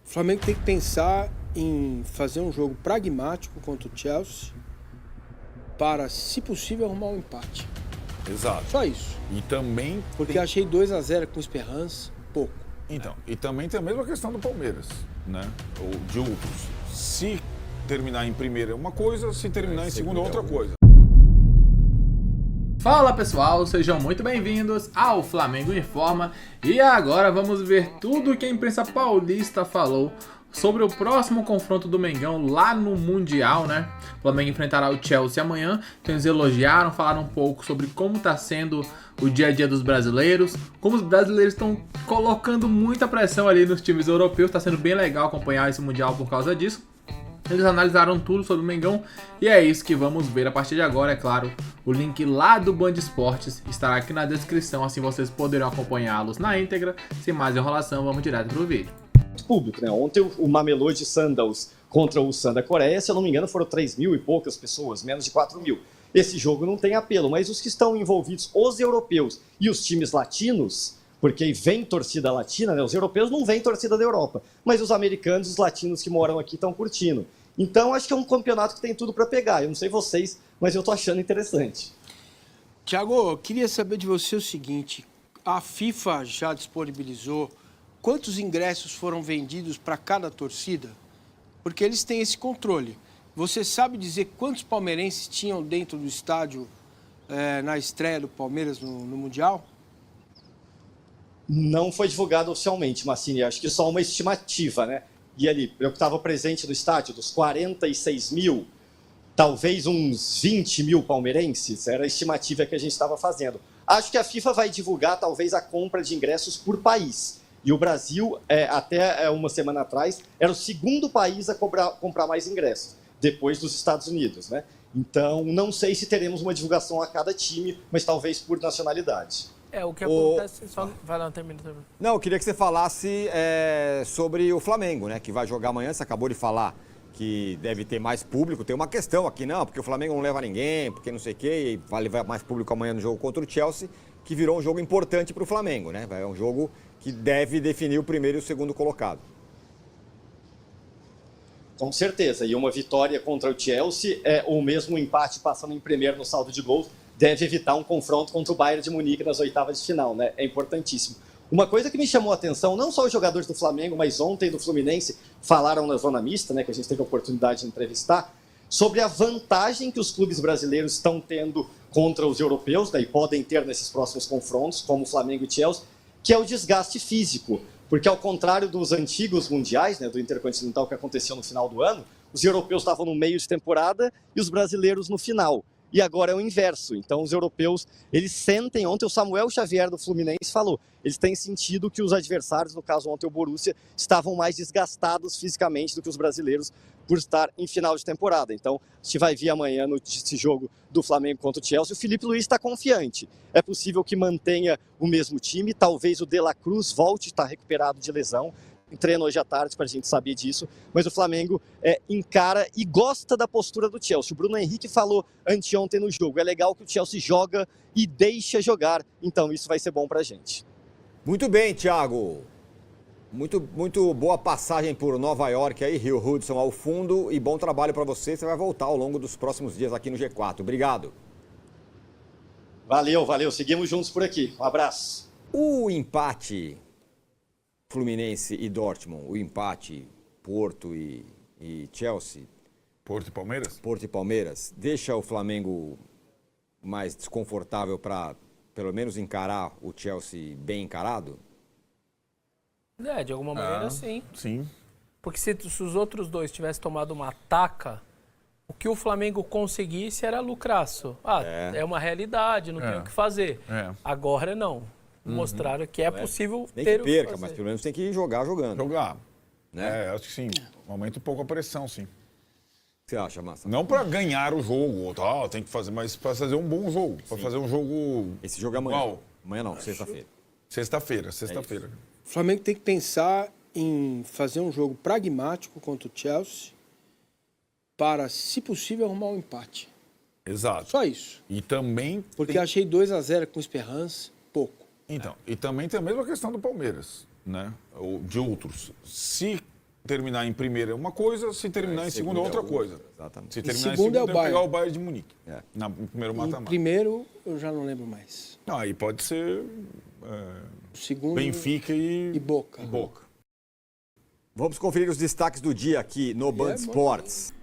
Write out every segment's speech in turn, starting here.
O Flamengo tem que pensar em fazer um jogo pragmático contra o Chelsea para, se possível, arrumar um empate. Exato. Só isso. E também... Porque achei 2-0 com esperança, pouco. Então, e também tem a mesma questão do Palmeiras, né? Ou de outros. Se terminar em primeiro é uma coisa, se terminar em segundo é outra coisa. Fala pessoal, sejam muito bem-vindos ao Flamengo Informa e agora vamos ver tudo o que a imprensa paulista falou sobre o próximo confronto do Mengão lá no Mundial, né? O Flamengo enfrentará o Chelsea amanhã, então eles elogiaram, falaram um pouco sobre como está sendo o dia a dia dos brasileiros, como os brasileiros estão colocando muita pressão ali nos times europeus, está sendo bem legal acompanhar esse Mundial por causa disso. Eles analisaram tudo sobre o Mengão e é isso que vamos ver a partir de agora, é claro. O link lá do Band Esportes estará aqui na descrição, assim vocês poderão acompanhá-los na íntegra. Sem mais enrolação, vamos direto pro vídeo. Público, né? Ontem o Mamelodi Sundowns contra o Sanda Coreia, se eu não me engano, foram 3 mil e poucas pessoas, menos de 4 mil. Esse jogo não tem apelo, mas os que estão envolvidos, os europeus e os times latinos, porque vem torcida latina, né? Os europeus não vêm torcida da Europa, mas os americanos e os latinos que moram aqui estão curtindo. Então, acho que é um campeonato que tem tudo para pegar. Eu não sei vocês, mas eu tô achando interessante. Tiago, eu queria saber de você o seguinte: a FIFA já disponibilizou quantos ingressos foram vendidos para cada torcida? Porque eles têm esse controle. Você sabe dizer quantos palmeirenses tinham dentro do estádio na estreia do Palmeiras no Mundial? Não foi divulgado oficialmente, Massini. Acho que só uma estimativa, né? E ali, eu estava presente no estádio, dos 46 mil, talvez uns 20 mil palmeirenses, era a estimativa que a gente estava fazendo. Acho que a FIFA vai divulgar, talvez, a compra de ingressos por país. E o Brasil, até uma semana atrás, era o segundo país a comprar mais ingressos, depois dos Estados Unidos, né? Então, não sei se teremos uma divulgação a cada time, mas talvez por nacionalidade. O que acontece... Só... Vai lá, termina. Não, eu queria que você falasse sobre o Flamengo, né? Que vai jogar amanhã. Você acabou de falar que deve ter mais público. Tem uma questão aqui, não, porque o Flamengo não leva ninguém, porque não sei o quê, e vai levar mais público amanhã no jogo contra o Chelsea, que virou um jogo importante para o Flamengo, né? É um jogo que deve definir o primeiro e o segundo colocado. Com certeza. E uma vitória contra o Chelsea, ou mesmo um empate passando em primeiro no saldo de gols, deve evitar um confronto contra o Bayern de Munique nas oitavas de final, né? É importantíssimo. Uma coisa que me chamou a atenção, não só os jogadores do Flamengo, mas ontem do Fluminense, falaram na zona mista, né, que a gente teve a oportunidade de entrevistar, sobre a vantagem que os clubes brasileiros estão tendo contra os europeus, né, e podem ter nesses próximos confrontos, como o Flamengo e Chelsea, que é o desgaste físico. Porque ao contrário dos antigos mundiais, né, do Intercontinental que aconteceu no final do ano, os europeus estavam no meio de temporada e os brasileiros no final. E agora é o inverso. Então, os europeus, eles sentem... Ontem o Samuel Xavier do Fluminense falou, eles têm sentido que os adversários, no caso ontem o Borussia, estavam mais desgastados fisicamente do que os brasileiros por estar em final de temporada. Então, a gente vai ver amanhã nesse jogo do Flamengo contra o Chelsea. O Felipe Luiz está confiante. É possível que mantenha o mesmo time. Talvez o De La Cruz volte, está recuperado de lesão. Treino hoje à tarde para a gente saber disso, mas o Flamengo encara e gosta da postura do Chelsea. O Bruno Henrique falou anteontem no jogo, é legal que o Chelsea joga e deixa jogar, então isso vai ser bom para a gente. Muito bem, Thiago. Muito boa passagem por Nova York aí, Rio Hudson ao fundo, e bom trabalho para você. Você vai voltar ao longo dos próximos dias aqui no G4. Obrigado. Valeu. Seguimos juntos por aqui. Um abraço. O empate Fluminense e Dortmund, o empate Porto e Chelsea. Porto e Palmeiras? Porto e Palmeiras, deixa o Flamengo mais desconfortável para, pelo menos, encarar o Chelsea bem encarado? De alguma maneira, sim. Sim. Porque se os outros dois tivessem tomado uma taca, o que o Flamengo conseguisse era lucraço. É uma realidade, não tem o que fazer. Agora não. Mostraram que é possível Nem ter que perca, o que mas fazer. pelo menos tem que jogar jogando. Jogar. Né? Acho que sim. Aumenta um pouco a pressão, sim. O que você acha, Massa? Não para ganhar o jogo, tem que fazer, mas para fazer um bom jogo. Para fazer um jogo... Esse jogo é amanhã. Igual. Amanhã não, sexta-feira. Sexta-feira. O Flamengo tem que pensar em fazer um jogo pragmático contra o Chelsea para, se possível, arrumar um empate. Exato. Só isso. E também... Porque achei 2-0 com esperança, pouco. Então, e também tem a mesma questão do Palmeiras, né? Ou de outros. Se terminar em primeiro é uma coisa, se terminar em segundo é outra coisa. Exatamente. Se terminar em segundo segundo é o pegar o Bayern de Munique. É. No primeiro Em mata-mata. primeiro, eu já não lembro mais. Não, aí pode ser Segundo Benfica e Boca. Vamos conferir os destaques do dia aqui no Band Esportes.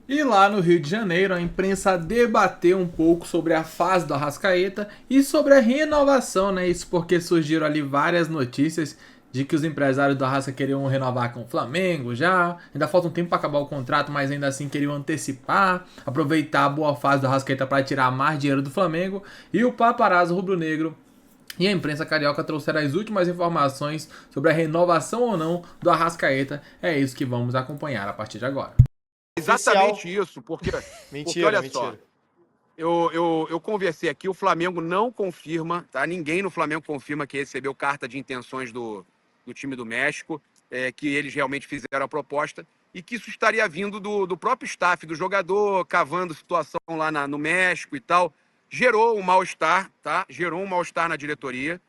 E lá no Rio de Janeiro, a imprensa debateu um pouco sobre a fase do Arrascaeta e sobre a renovação, né? Isso porque surgiram ali várias notícias de que os empresários do Arrasca queriam renovar com o Flamengo já. Ainda falta um tempo para acabar o contrato, mas ainda assim queriam antecipar, aproveitar a boa fase do Arrascaeta para tirar mais dinheiro do Flamengo. E o paparazzo rubro-negro e a imprensa carioca trouxeram as últimas informações sobre a renovação ou não do Arrascaeta. É isso que vamos acompanhar a partir de agora. Exatamente isso, porque olha mentira. só, eu conversei aqui, o Flamengo não confirma, tá? Ninguém no Flamengo confirma que recebeu carta de intenções do time do México, que eles realmente fizeram a proposta e que isso estaria vindo do próprio staff, do jogador, cavando situação lá no México e tal. Gerou um mal-estar, tá? Gerou um mal-estar na diretoria.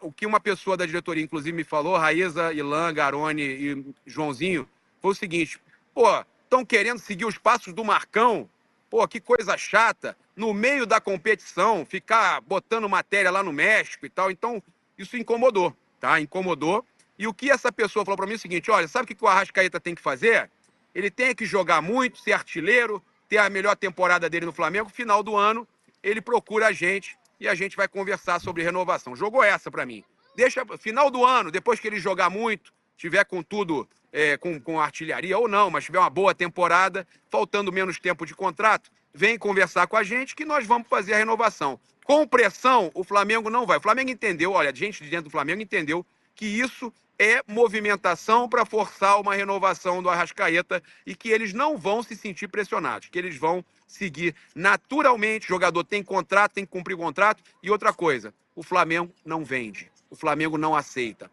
O que uma pessoa da diretoria, inclusive, me falou, Raíza, Ilan, Garoni e Joãozinho, foi o seguinte: pô, estão querendo seguir os passos do Marcão? Pô, que coisa chata. No meio da competição, ficar botando matéria lá no México e tal. Então, isso incomodou, tá? Incomodou. E o que essa pessoa falou para mim é o seguinte: olha, sabe o que o Arrascaeta tem que fazer? Ele tem que jogar muito, ser artilheiro, ter a melhor temporada dele no Flamengo. Final do ano, ele procura a gente e a gente vai conversar sobre renovação. Jogou essa para mim. Deixa, final do ano, depois que ele jogar muito, tiver com tudo, com artilharia ou não, mas tiver uma boa temporada, faltando menos tempo de contrato, vem conversar com a gente que nós vamos fazer a renovação. Com pressão, o Flamengo não vai. O Flamengo entendeu, olha, a gente de dentro do Flamengo entendeu que isso é movimentação para forçar uma renovação do Arrascaeta e que eles não vão se sentir pressionados, que eles vão seguir naturalmente. O jogador tem contrato, tem que cumprir o contrato. E outra coisa, o Flamengo não vende, o Flamengo não aceita.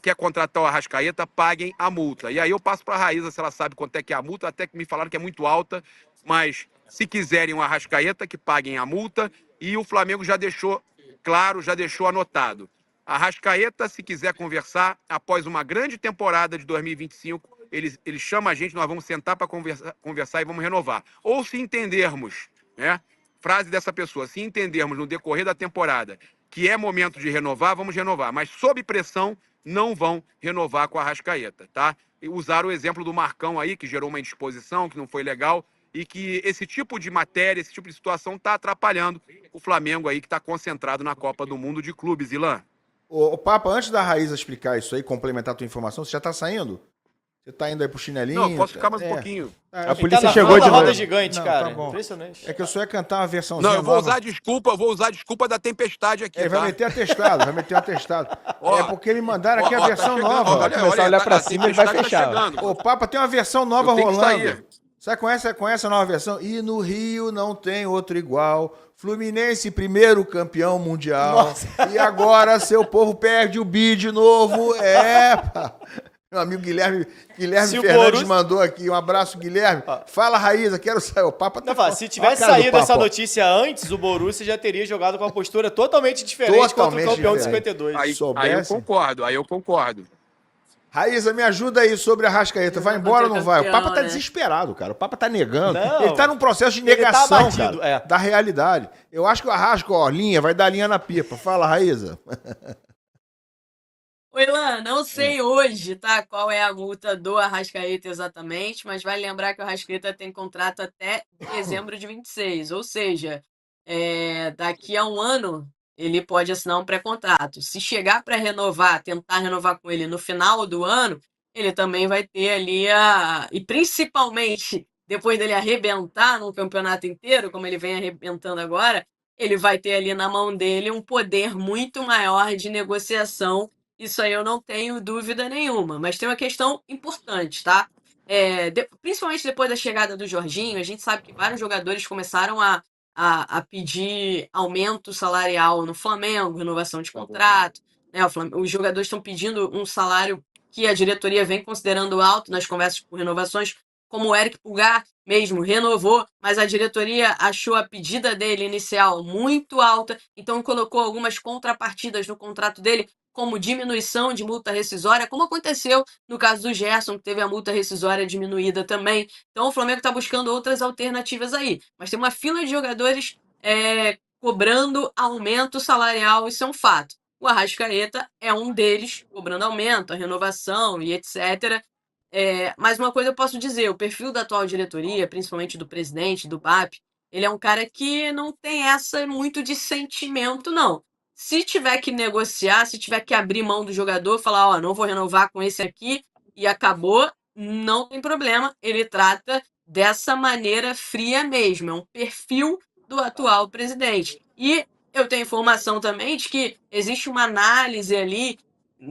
Quer contratar o Arrascaeta, paguem a multa. E aí eu passo para a Raíza se ela sabe quanto é que é a multa, até que me falaram que é muito alta, mas se quiserem o Arrascaeta, que paguem a multa. E o Flamengo já deixou claro, já deixou anotado. Arrascaeta, se quiser conversar, após uma grande temporada de 2025, ele chama a gente, nós vamos sentar para conversar e vamos renovar. Ou se entendermos, né? Frase dessa pessoa, se entendermos no decorrer da temporada que é momento de renovar, vamos renovar. Mas sob pressão, não vão renovar com a Arrascaeta, tá? E usaram o exemplo do Marcão aí, que gerou uma indisposição, que não foi legal, e que esse tipo de matéria, esse tipo de situação está atrapalhando o Flamengo aí, que está concentrado na Copa do Mundo de Clubes, Ilan. Ô, Papa, antes da Raíza explicar isso aí, complementar a tua informação, você já tá saindo? Você tá indo aí pro chinelinho? Não, posso ficar mais um pouquinho. A polícia chegou de roda gigante, não, cara. Tá bom. Impressionante. É que eu só ia cantar uma versãozinha Não, eu vou nova. usar a desculpa da tempestade aqui, Ele tá? vai meter atestado, vai meter um atestado. Ó, é porque eles mandaram aqui a versão chegando, nova. olha, começar a olhar pra a cima, ele vai tempestade fechar. chegando. Ô, Papa, tem uma versão nova Eu tenho que rolando. sair. Você conhece a nova versão? E no Rio não tem outro igual. Fluminense, primeiro campeão mundial. E agora seu povo perde o bi de novo. Pá. Meu amigo Guilherme Se o Fernandes Borussia- mandou aqui. Um abraço, Guilherme. Fala, Raíza, quero sair. O Papa tá... Não, fala, se tivesse Olha a cara do saído essa Papa, ó. notícia antes, o Borussia já teria jogado com uma postura totalmente diferente contra o Totalmente campeão de diferente. 52. Aí eu soubesse. concordo. Raíza, me ajuda aí sobre a Rascaeta. Vai embora ou não vai? O Papa tá né? desesperado, cara. O Papa tá negando. Não. Ele tá num processo de Ele tá negação, abatido, cara, é. da realidade. Eu acho que o Arrasca, ó, linha, vai dar linha na pipa. Fala, Raíza. Oi, Lan, não sei hoje, tá? Qual é a multa do Arrascaeta exatamente, mas vale lembrar que o Arrascaeta tem contrato até dezembro de 26, ou seja, daqui a um ano ele pode assinar um pré-contrato. Se chegar para renovar, tentar renovar com ele no final do ano, ele também vai ter ali e principalmente depois dele arrebentar no campeonato inteiro, como ele vem arrebentando agora, ele vai ter ali na mão dele um poder muito maior de negociação. Isso aí eu não tenho dúvida nenhuma, mas tem uma questão importante, tá? Principalmente depois da chegada do Jorginho, a gente sabe que vários jogadores começaram a pedir aumento salarial no Flamengo, renovação de contrato, né? Os jogadores estão pedindo um salário que a diretoria vem considerando alto nas conversas por renovações, como o Eric Pulgar mesmo renovou, mas a diretoria achou a pedida dele inicial muito alta, então colocou algumas contrapartidas no contrato dele, como diminuição de multa rescisória, como aconteceu no caso do Gerson, que teve a multa rescisória diminuída também. Então o Flamengo está buscando outras alternativas aí, mas tem uma fila de jogadores cobrando aumento salarial, isso é um fato. O Arrascaeta é um deles, cobrando aumento, a renovação e etc. Mas uma coisa eu posso dizer, o perfil da atual diretoria, principalmente do presidente, do BAP, ele é um cara que não tem essa muito de sentimento, não. Se tiver que negociar, se tiver que abrir mão do jogador, falar, ó, não vou renovar com esse aqui e acabou, não tem problema. Ele trata dessa maneira fria mesmo, é um perfil do atual presidente. E eu tenho informação também de que existe uma análise ali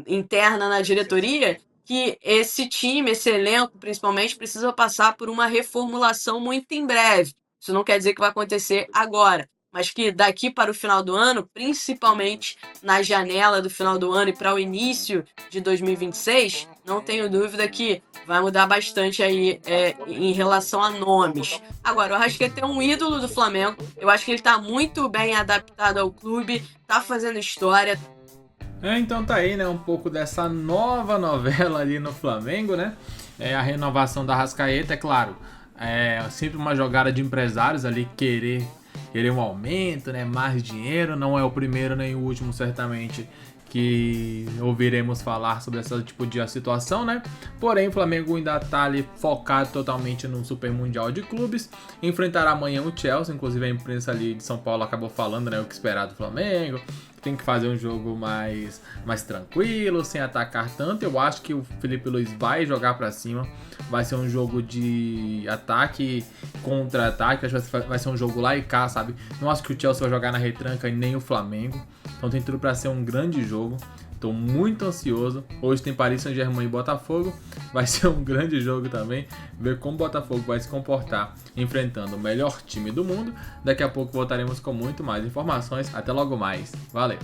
interna na diretoria que esse time, esse elenco, principalmente, precisa passar por uma reformulação muito em breve. Isso não quer dizer que vai acontecer agora, mas que daqui para o final do ano, principalmente na janela do final do ano e para o início de 2026, não tenho dúvida que vai mudar bastante aí em relação a nomes. Agora, o Arrascaeta é um ídolo do Flamengo, eu acho que ele está muito bem adaptado ao clube, está fazendo história. Então tá aí, né, um pouco dessa nova novela ali no Flamengo, né? A renovação da Arrascaeta, é claro, é sempre uma jogada de empresários ali querer um aumento, né, mais dinheiro, não é o primeiro nem o último, certamente, que ouviremos falar sobre esse tipo de situação, né? Porém, o Flamengo ainda tá ali focado totalmente no Super Mundial de Clubes, enfrentará amanhã o Chelsea, inclusive a imprensa ali de São Paulo acabou falando, né, o que esperar do Flamengo, tem que fazer um jogo mais tranquilo, sem atacar tanto. Eu acho que o Felipe Luiz vai jogar pra cima, vai ser um jogo de ataque contra-ataque, acho que vai ser um jogo lá e cá, sabe? Não acho que o Chelsea vai jogar na retranca e nem o Flamengo, então tem tudo pra ser um grande jogo. Estou muito ansioso. Hoje tem Paris Saint-Germain e Botafogo. Vai ser um grande jogo também. Ver como o Botafogo vai se comportar enfrentando o melhor time do mundo. Daqui a pouco voltaremos com muito mais informações. Até logo mais. Valeu!